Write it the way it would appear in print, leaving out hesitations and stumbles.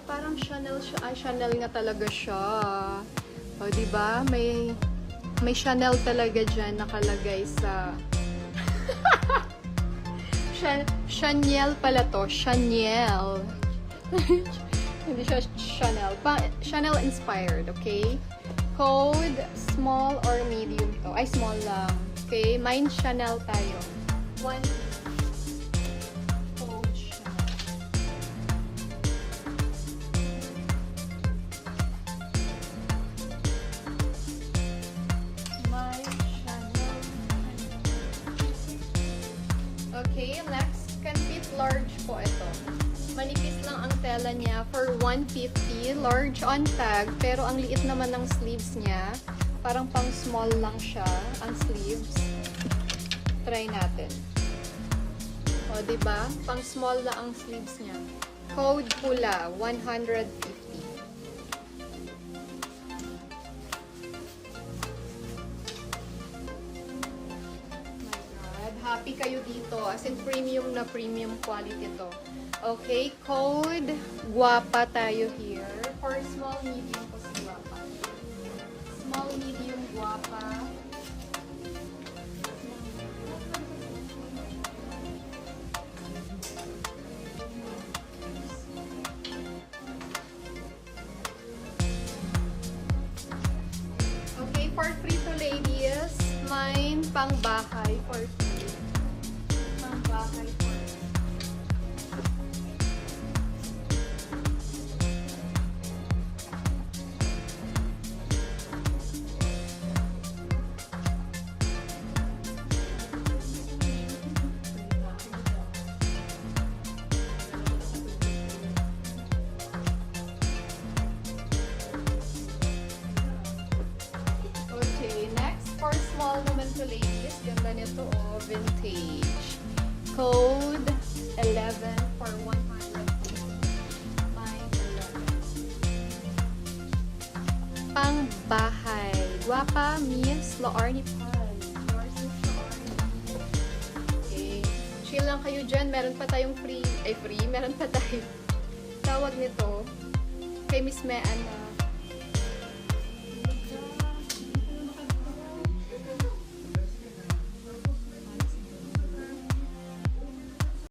Parang Chanel siya. Ay, Chanel nga talaga siya. O, diba? May Chanel talaga dyan nakalagay sa... Chanel pala to. Chanel. Hindi siya Chanel. Chanel inspired, okay? Code, small or medium to. Ay, small lang. Okay? Mine Chanel tayo. One code Chanel. Mine Chanel. Okay, next. Can fit large po ito. Manipis lang ang tela niya for 150. Large on tag, pero ang liit naman ng sleeves niya. Parang pang small lang siya, ang sleeves. Try natin. O, diba? Pang small na ang sleeves niya. Code pula, 150. Happy kayo dito. As in, premium na premium quality to. Okay, code. Guwapa tayo here. For small, medium po si guwapa. Small, medium, guwapa. Okay, for free to ladies. Mine, pang bahay for free. Bahay po. Okay, next for small naman to ladies. Ganda nito, oh, vintage. Code 11 for 100. Mine 11. Pang bahay. Guwapa, Miss Laarni Paz. Yours is Laarni. Okay. Chill lang kayo dyan. Meron pa tayong free. Ay, free. Meron pa tayo. Tawag nito. Kay Miss Mean na